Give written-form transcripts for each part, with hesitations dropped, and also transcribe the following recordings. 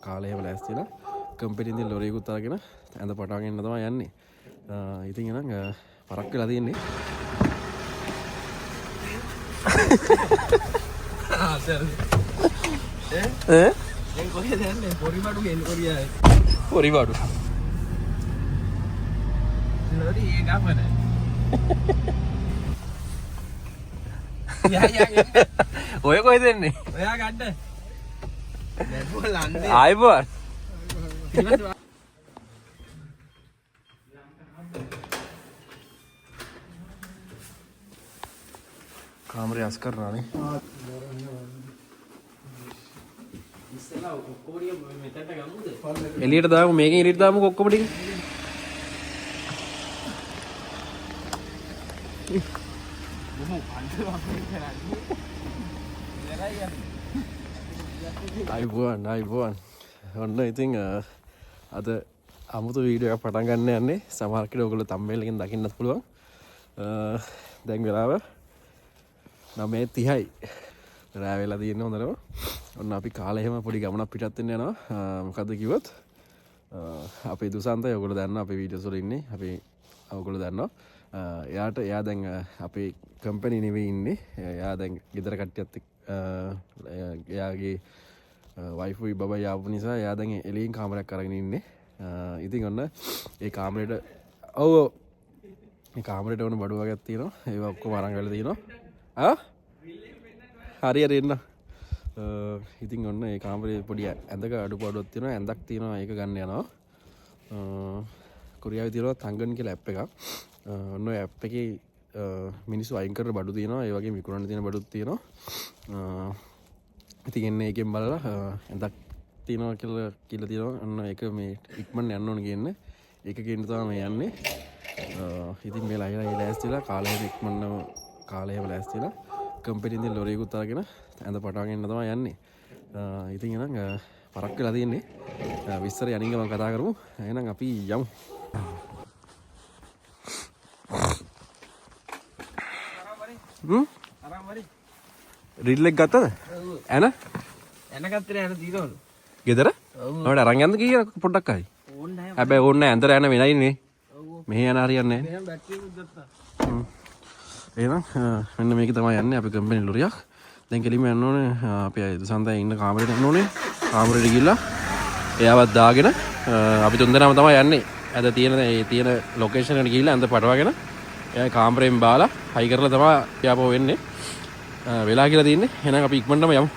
කාලය එහෙම ලෑස්ති වෙලා කම්පැනි ඉඳන් ලොරියකුත් අරගෙන ඇඳ පටවගෙන ඉන්න තමයි යන්නේ. ඉතින් එහෙනම් පරක් වෙලා තියෙන්නේ. දැන් කොහෙද යන්නේ? පොරිබඩු ගෙන්න කොරියාවේ. පොරිබඩු. ලොරි ඒ ගමන. ඔය කොහෙද එන්නේ? ඔයා ගන්න. දැන් ලන්දේ. ආයිබෝන්. කාමරේ අස් කරනානේ. ඉස්සලා ඔක්කොම මෙතනට ගමුද? එළියට දාමු මේකෙන් එළියට දාමු ඔක්කොම ටික. අයිබෝන්. ඔන්න ඉතින් අද අමුතු වීඩියෝ එකක් පටන් ගන්න යන්නේ. සමහර කෙනෙක් ඔයගොල්ලෝ thumbnail එකෙන් දකින්නත් පුළුවන්. දැන් වෙලාව 9:30යි. රෑ වෙලා තියෙන හොඳටම. ඔන්න අපි කාලේ එහෙම පොඩි ගමනක් පිටත් වෙන්න යනවා. මොකද්ද කිව්වොත් අපේ දුසන්තය ඔයගොල්ලෝ දන්නවා අපේ වීඩියෝස් වල ඉන්නේ. අපි ඔයගොල්ලෝ දන්නවා. එයා දැන් අපේ කම්පැනි නෙවෙයි ඉන්නේ. එයා දැන් ගෙදර කට්ටියත් එයාගේ වයිෆුයි බබයි ආපු නිසා එයා දැන් එළියෙන් කාමරයක් අරගෙන ඉන්නේ. ඉතින් ඔන්න ඒ කාමරේට මේ කාමරේට වුණ බඩු වගේක් තියෙනවා. ඒවා ඔක්කොම අරන් ගලා තියෙනවා. හරි එන්න. ඉතින් ඔන්න ඒ කාමරේ පොඩි ඇඳක අඩුපාඩුවක් තියෙනවා. ඇඳක් තියෙනවා. ඒක ගන්න යනවා. කොරියාවේ තියෙනවා තංගන් කියලා ඇප් එකක්. ඔන්න ඔය ඇප් එකේ මිනිස්සු අයින් කරන බඩු තියෙනවා. ඒ වගේ විකුණන්න තියෙන බඩුත් තියෙනවා. ඉතින් එන්නේ ඒකෙන් බලලා ඇඳක් තියෙනවා කියලා තියෙනවා. ඔන්න ඒක මේ ඉක්මන් යන්න ඕන කියන්නේ. ඒක කියන තමයි මේ යන්නේ. ඉතින් මේ ලයිලා ලෑස්තිලා කාලයක ඉක්මනම කාලයම ලෑස්තිලා කම්පැනි ඉඳන් ලොරියකුත් අරගෙන ඇඳ පටවගෙන ඉන්න තමයි යන්නේ. ඉතින් එහෙනම් පරක් වෙලා තියෙන්නේ. විස්තර යනින්ග මම කතා කරමු. එහෙනම් අපි යමු. රිල්ලෙක් ගත්තද? ඇන ගත්තේ යන දීනවලු. ගෙදර? ඔයාලට අරන් යන්න කීය පොඩ්ඩක් හරි. ඕන්න නැහැ. හැබැයි ඕන්න නැහැ ඇඳට යන වෙනයිනේ. මෙහෙ යන හරියන්නේ නැහැ. මෙහෙම බැටරියකුත් ගත්තා. එහෙනම් මෙන්න මේක තමයි යන්නේ අපි කම්පැනි ලොරියක්. දැන් කෙලිම යන්න ඕනේ අපි දුසන්තයි ඉන්න කාමරේට යන්න ඕනේ. කාමරේට ගිහිල්ලා එයාවත් දාගෙන අපි තුන්දෙනාම තමයි යන්නේ. අද තියෙන ලොකේෂන් එකට ගිහිල්ලා අඳ පටවගෙන එයා කාමරයෙන් බාලා හයි කරලා තමයි යාපෝ වෙන්නේ. වෙලා කියලා තියෙන්නේ. එහෙනම් අපි ඉක්මනටම යමු.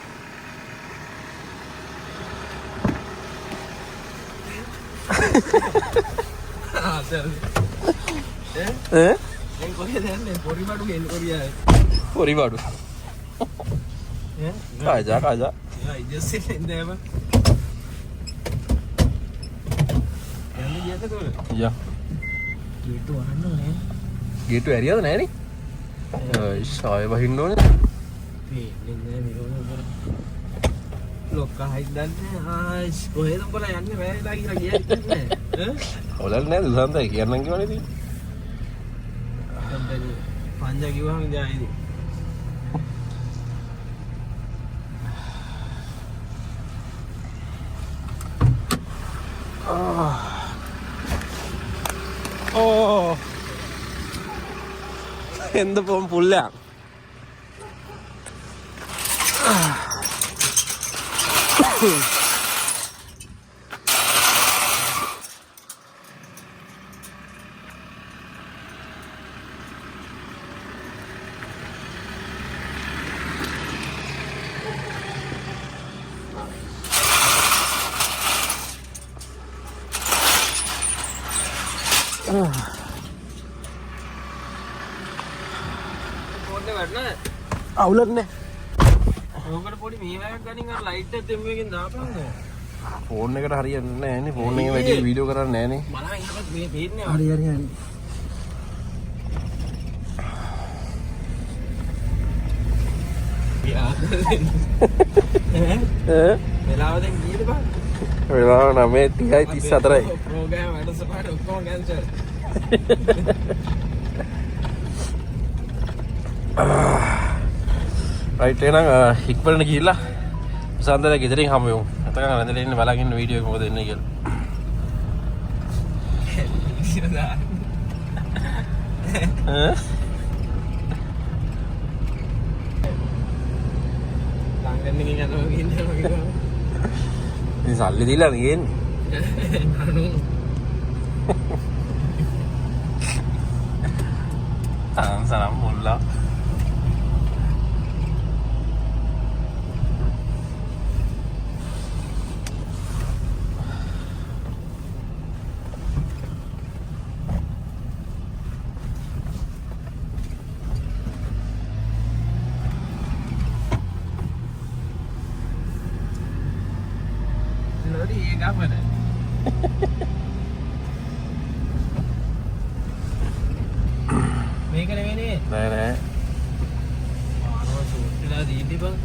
දැන් කොහෙද යන්නේ? පොරිබඩු ගෙන්න කොරියාවේ. පොරිබඩු. කාජා. යා ඉජස්සේ නේම. යන්නේ ගියද කොහෙද? යා. ගේට්ටු වහන්න ඕනේ. ගේට්ටු ඇරියද නැහැ නේ? ෂාය වහින්න ඕනේ. මේ මෙරෝන ලොක්කා හිටන්නේ. ආයිස් කොහෙද උඹලා යන්නේ රෑලා කියලා කියන්නේ ඈ? ඔලල් නෑ දුසන්තයි කියන්නම් කිව්වනේ ඉතින්. කම්පැනි පංජා කිව්වම ඉඳලා ඉතින්. എന്ത് പോകും പുല്ല අවුලන්නේ ඕකට පොඩි මේවයක් ගනින් අර ලයිට් එක දෙමු එකෙන් දාපන්ද ෆෝන් එකට හරියන්නේ නැහැ නේ ෆෝන් එකේ වැඩි වීඩියෝ කරන්නේ නැහැ නේ බලන්න ඉන්නකොට මේ පේන්නේ හරි වෙලාව දැන් කීයද බං වෙලාව 9:30යි 34යි ප්‍රෝග්‍රෑම් වැඩසටහන ඔක්කොම කැන්සල් රයිට් එහෙනම් ඉක්මනට ගිහිල්ලා සඳර ගෙදරින් හමු වෙමු. අතක නැදලා ඉන්න බලගන්න වීඩියෝ එක මොකද එන්නේ කියලා. ඉතින් සල්ලි දීලා නෙන්නේ. සනම් මුල්ලා. මේක නෙවෙයිනේ. නෑ. සූට්ලා දීපි බං.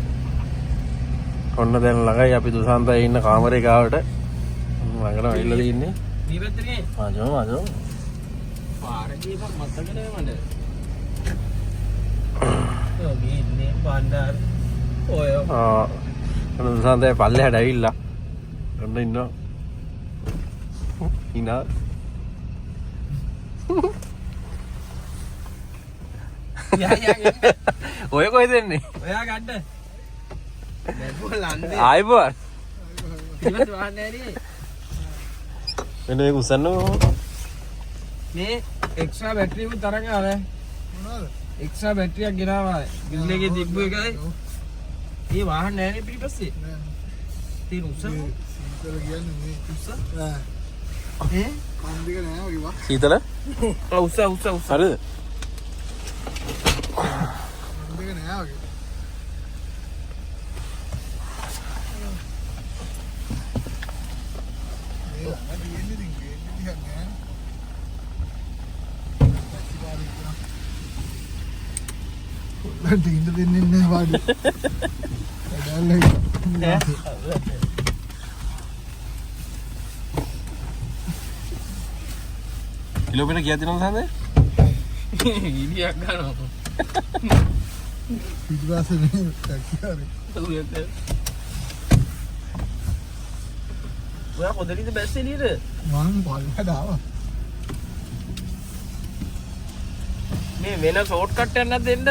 ඔන්න දැන් ළඟයි අපි දුසන්තයි ඉන්න කාමරේ ගාවට. ළඟට ඇවිල්ලා තින්නේ. මේ පැත්තේ. ආජෝ. පාරේ ගියපන් මතක නෑ මට. ඔය මේ ඉන්නේ බණ්ඩාර. ඔය. ඔන්න දුසන්තයි පල්ලෙහාට ඇවිල්ලා. ඔන්න ඉන්නවා. ඉනා. ඔය කොහෙද එන්නේ? ඔයා ගන්න. බැලුවා ලන්දේ. ආයිබෝන්. ඉවත් වහන්නේ නෑනේ. මෙන්න මේක උස්සන්නකෝ. මේ එක්ස්ට්‍රා බැටරි උත් තරංග ආවේ. මොනවද? එක්ස්ට්‍රා බැටරියක් ගෙනාවා. ග්‍රිල් එකේ තිබ්බ එකයි. මේ වාහන නෑනේ පිටිපස්සේ. නෑ. තියෙන උස්සන. සීතල කියන්නේ මේ උස්ස. නෑ. කන්දික නෑ වගේ වා. සීතල? උස්ස. හරිද? කන්දික නෑ වගේ. ඉඳ දෙන්නේ නැහැ වාඩි. කිලෝමීටර් කීයක් දෙනවද සඳේ? ඉලියක් ගන්නවා. පිටිපස්සේ මේ ටැක්සිකාරේ. ඔයා පොදලින්ද බැස්සේ නේද? මම පල්ලට ආවා. මේ වෙන ෂෝට් කට් එකක් නැද්ද දෙන්න?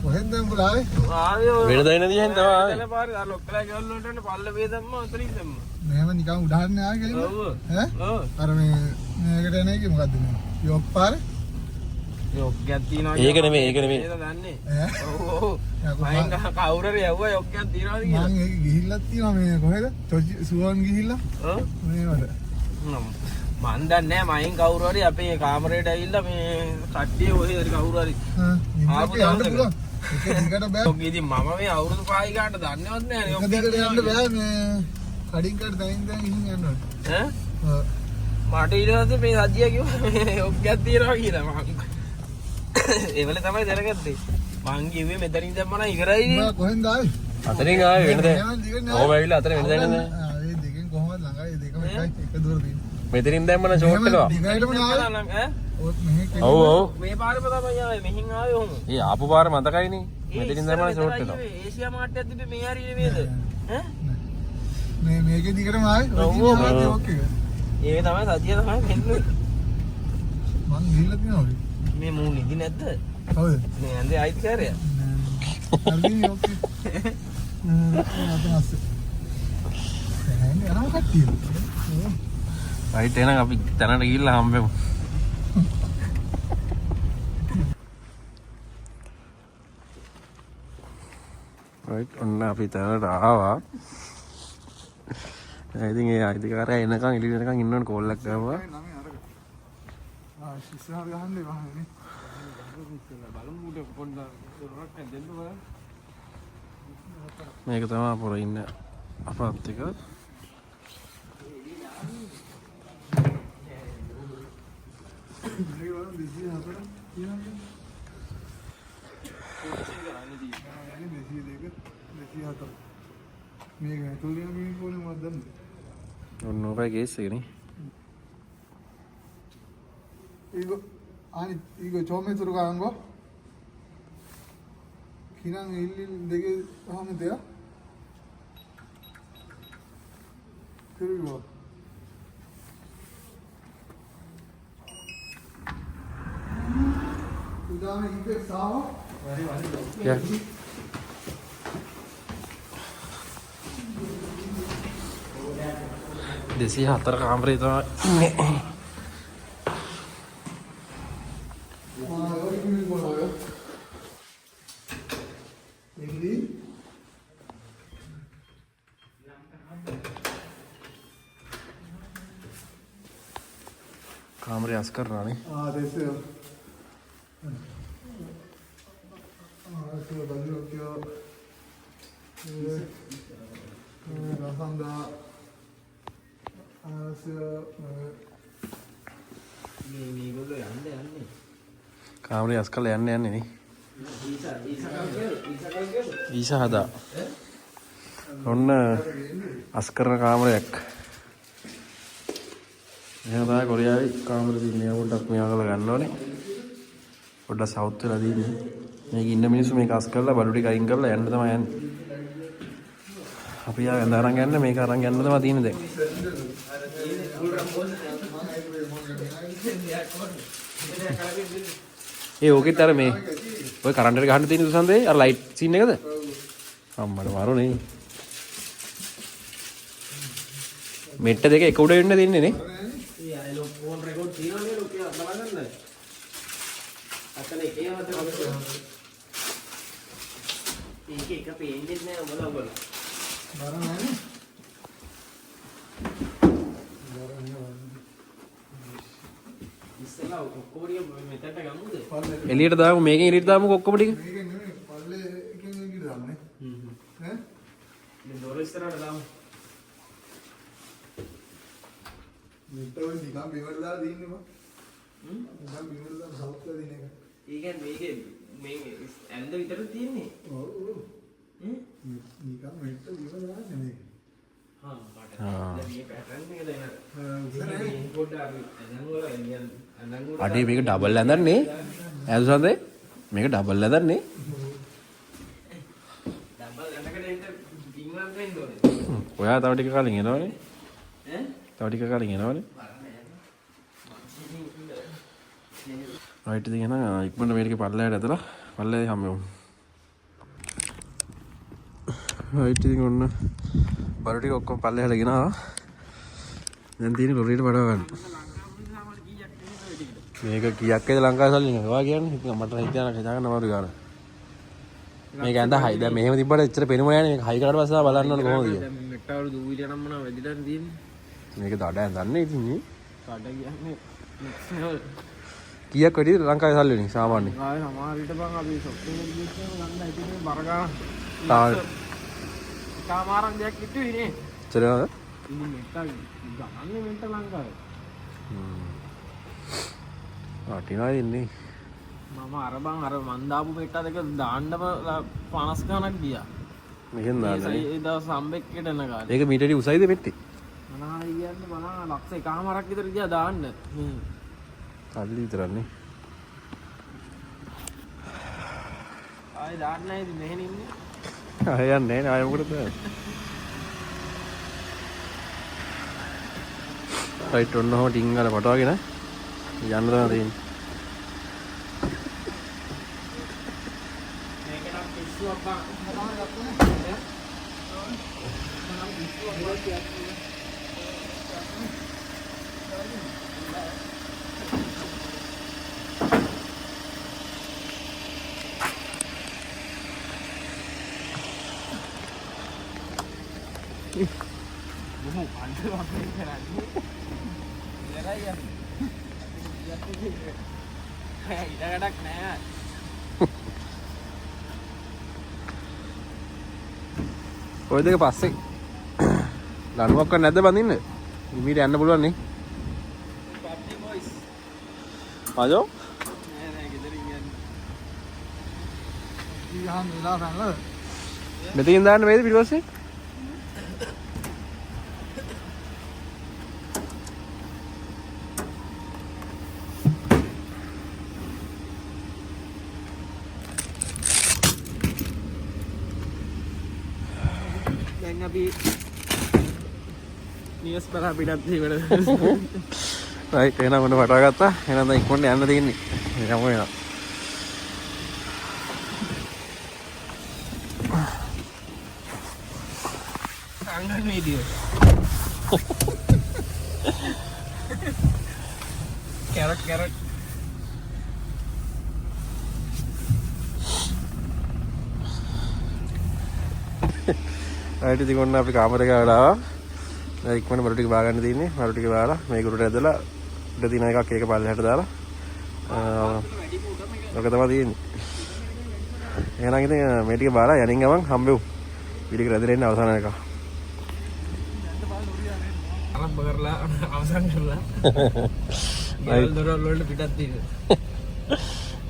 කොහෙන්ද උඹලා ආවේ? ආවේ වෙන දයින දිහෙන් තමයි ආවේ. එතන පාරේ අර ලොක්කලා ගෙවල් වලට යන පල්ල වේ දැම්මා උතරින් දැම්මා. මෙහෙම නිකන් උඩහන්න ආවේ කියලා. ඔව්. ඈ? ඔව්. අර මේකට එන එකේ මොකද්ද මේ? යොක් පාරේ? යොක්කයක් තියනවා. ඒක නෙමෙයි. ඒක දන්නේ. ඈ? ඔව්. මයින් කවුරු හරි යවුවා යොක්කයක් තියනවාද කියලා. මං ඒක ගිහිල්ලක් තියෙනවා මේ කොහෙද? සුවන් ගිහිල්ලා. ඔව්. මේවට. මන් දන්නේ නැහැ මයින් කවුරු හරි අපේ කාමරේට ඇවිල්ලා මේ කට්ටිය ඔය හරි කවුරු හරි ආපු දවසක ඒක දිගට බෑ. ඔක් ඉතින් මම මේ අවුරුදු 5 ගානට දන්නේවත් නැහැ නේ ඒක දිගට යන්න බෑ මේ කඩින් කඩ දැන් ගිහින් යන්න ඕනේ. ඈ ඔව්. මට ඊට පස්සේ මේ සජ්ජියා කිව්වා මේ ඔක්කයක් තියනවා කියලා මම ඒවල තමයි දැනගත්තේ මං කිව්වේ මෙතනින් දැම්ම නම් ඉවරයි නේ. උඹ කොහෙන්ද ආවේ? අතරින් ආවේ වෙනද? ඔහොම ඇවිල්ලා අතර වෙනද නේද? ඒ දෙකෙන් කොහොමද ළඟයි දෙකම එකයි එක දුර තියෙන්නේ. මෙතනින් දැම්ම නම් ෂෝට් එකවා. දිගටම නාවේ. ඈ ඔත් මෙහෙ ඔව්. මේ පාරම තමයි ආවේ මෙහින් ආවේ ඔහොම. ඒ ආපු පාර මතකයිනේ. මෙතනින් දැම්ම නම් ෂෝට් එකවා. ඒසියා මාර්ට්යක් තිබ්බේ මේ හරිය නේද? ඈ මේකේ දිගටම ආවේ. ඔව්. ඕකේ. ඒක තමයි සජ්ජියා තමයි මෙන්නේ. මං ගිහිල්ලා තියෙනවා. මේ මූ නිදි නැද්ද? හවුද? මේ ඇඳේ අයිතිකාරය. හරිනේ ඕකේ. අතනස්සේ. එන්නේ අරම කට්ටිය. රයිට් එහෙනම් අපි තැනට ගිහිල්ලා හම්බෙමු. රයිට් ඔන්න අපි තැනට ආවා. ඉතින් ඒ අයිතිකාරයා එනකන් එළියට එනකන් ඉන්න ඕන කෝල් එකක් ගාවා. ඉස්සරහට ගහන්නේ වහන්නේ. බලමු උඩ පොඩ්ඩක් දොරක් දෙන්න බලන්න. මේක තමයි පොර ඉන්න අපත් එක. මේක ඇතුළේ යන මිනිහ කොහොමද මම දන්නේ. ඔන්න ඔබයි ගේස් එකනේ. ಈಗ ಚೋಮೇತುರು ಕಾಂಗೋ ಕಿನಾಂಗ್ ಇಲ್ಲಿ ದೆಗೆ ಹಾಮತೆಯ Kırıyor. Udah ini sah. Ya. Desi hatar kamar itu. කාමරය අස් කරනානේ. 됐어요. 알았어요. 만들어볼게요. 네, 감사합니다. 알았어요. මේගොල්ලෝ යන්නේ කාමරය අස් කරලා යන්න යන්නේ නේ. ඊසා හදා. ඔන්න අස් කරන කාමරයක්. එහෙනම් තමයි කොරියාවේ කාමර තියෙන්නේ. පොඩ්ඩක් මෙයා කරලා ගන්න ඕනේ. පොඩ්ඩක් සවුත් වෙලා තියෙන්නේ. මේක ඉන්න මිනිස්සු මේක අස් කරලා බඩු ටික අයින් කරලා යන්න තමයි යන්නේ. අපි ආ වැඳ අරන් යන්න මේක අරන් යන්න තමයි තියෙන්නේ දැන්. ඒ ඕකෙත් අර මේ ඔය කරන්ට් එක ගහන්න තියෙන දුසන්දේ අර ලයිට් සීන් එකද? අම්මඩ මාරුනේ. මෙට්ට දෙක එක උඩ වෙන්න දෙන්නේ නේ. ෆෝන් රෙකෝඩ් තියෙනවනේ ලෝක බලන්න. අතන එකේ මත ඒක පේන්නේ නැහැ ඔබලා. 말하네. ඉස්සලා ඔක්කොරිය මෙතනට ගමුද? එළියට දාමු මේකෙන් එළියට දාමුකෝ ඔක්කොම ටික. මේක නෙමෙයි පල්ලේ එකෙන් එකට දාන්නේ. ඈ? මේ දොර ඉස්සරහට දාමු. මෙතන නිකන් බිමරලා දින්නේ මම. නිකන් බිමරලා සවුත්ලා දින එක. මේක මේ ඇඳ විතර තියෙන්නේ. ඔව් ඔව්. නිකන් මෙට්ට බිමරලා නෙමෙයි. හා මට දැන් මේ පැටර්න් එක දැන් පොඩ්ඩක් අඳන් වල අඳන් වල අඩේ මේක ඩබල් ඇඳන්නේ. ඇදුසන්දේ මේක ඩබල් ඇඳන්නේ. ඩබල් ඇඳකට එන්න ඉංග්‍රීසි වෙන්න ඕනේ. ඔයා තව ටික කලින් එනවනේ. ඈ? තව ටික කලින් එනවනේ. රයිට් ඉතින් එහෙනම් ඉක්මනට මේකේ පල්ලයට ඇදලා පල්ලේ හැමෝම. රයිට් ඉතින් ඔන්න බඩු ටික ඔක්කොම පල්ලෙහාට ගෙනාවා. දැන් තියෙන්නේ ලොරියට බඩව ගන්න. මේක කීයක් ඇද ලංකාවේ සල්ලි නේ. ඔයා කියන්නේ ඉතින් මට හිතන හිතාගන්න අමාරු ගාන. මේක ඇඳ හයි දැන් මෙහෙම තිබ්බට එච්චර පෙනුම නැහැ නේ. මේක හයි කරලා පස්සේ බලන්න ඕනේ කොහොමද කියලා. දැන් මෙට්ටවල දූවිලිය නම් මොනවද වෙදිලා තියෙන්නේ? මේක දඩ ඇඳන්නේ ඉතින් නේ. කඩ කියන්නේ next level. කීයක් වැඩිද ලංකාවේ සල්ලි වලින් සාමාන්‍යයෙන්? ආය සමහර විට බං අපි shopping එකේ ගිහින් ගන්න හිතේ බර ගන්න. තාම කාමාරක් දෙයක් කිව්වේ නේ. චරනද? ඉතින් මෙට්ට ගන්නේ මෙට්ට ලංකාවේ. වටිනවා ඉන්නේ. මම අර බං අර මන් දාපු මෙට්ට දෙක දාන්නම 50 ගණක් ගියා. මෙහෙන් දාන්නේ. ඒ දවස් සම්බෙක්කේට එන කාලේ. ඒක මීටරේ උසයිද පෙට්ටි? මොනවා කියන්නේ බලන්න ලක්ෂ එකමාරක් විතර ගියා දාන්න. මේ සල්ලි විතරන්නේ. ආයි දාන්න නැහැ ඉතින් මෙහෙන් ඉන්නේ. ආය යන්නේ නැහැ ආය මොකටද? රයිට් ඔන්න ඔහොම ටින් ගාලා පටවගෙන යන්න තමයි තියෙන්නේ. මේක නම් පිස්සුවක් බං. Bố bắn cho con cái này. Để đây à. Hey, đã đắc nè. ඔය දෙක පස්සේ ලණුවක් කරන්න නැද්ද බඳින්න? ඉමීට යන්න පුළුවන් නේ. PUBG boys. ආජෝ? නෑ නෑ ගෙදරින් යන්න. ඊහන් වෙලා ගන්නද? මෙතනින් දාන්න වේද පිටපස්සේ? දැන් අපි නිවස් බලා පිටත් ඉවර. රයිට් එහෙනම් ඔන්න පටව ගත්තා. එහෙනම් දැන් ඉක්මනට යන්න තියෙන්නේ. යමු එහෙනම්. අංගන් වීඩියෝ. කැරට් රයිට් ඉතින් ඔන්න අපි කාමරේ ගාවට ආවා. දැන් ඉක්මනට මරු ටික බා ගන්න තියෙන්නේ. මරු ටික බාලා මේක උඩට ඇදලා උඩ තියෙන එකක් ඒක පල්ලෙහාට දාලා ඔක තමයි තියෙන්නේ. එහෙනම් ඉතින් මේ ටික බාලා යනින් ගමන් හම්බෙමු. පිළික රැඳෙන්න අවසාන එක. ආරම්භ කරලා අවසන් කරලා. ගෙවල් දොරවල් වලට පිටත් තියෙනවා.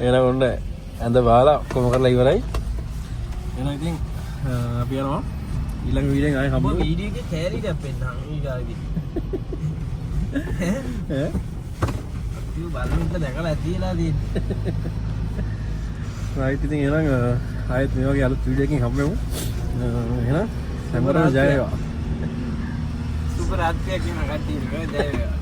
එහෙනම් ඔන්න ඇඳ බාලා කොහොම කරලා ඉවරයි. එහෙනම් ඉතින් අපි යනවා ඊළඟ වීඩියෝෙන් ආයෙ හම්බෙමු. වීඩියෝ එකේ කැලරිට අපෙන්නම් ඊගාවි. ඈ අපි බලන්න දැකලා ඇතිලා තියෙන්නේ. රයිට් ඉතින් එහෙනම් ආයෙත් මේ වගේ අලුත් වීඩියෝ එකකින් හම්බෙමු. එහෙනම් හැමෝටම ජය වේවා. සුපර් ආත්මයක් කියන කට්ටිය ජය වේවා.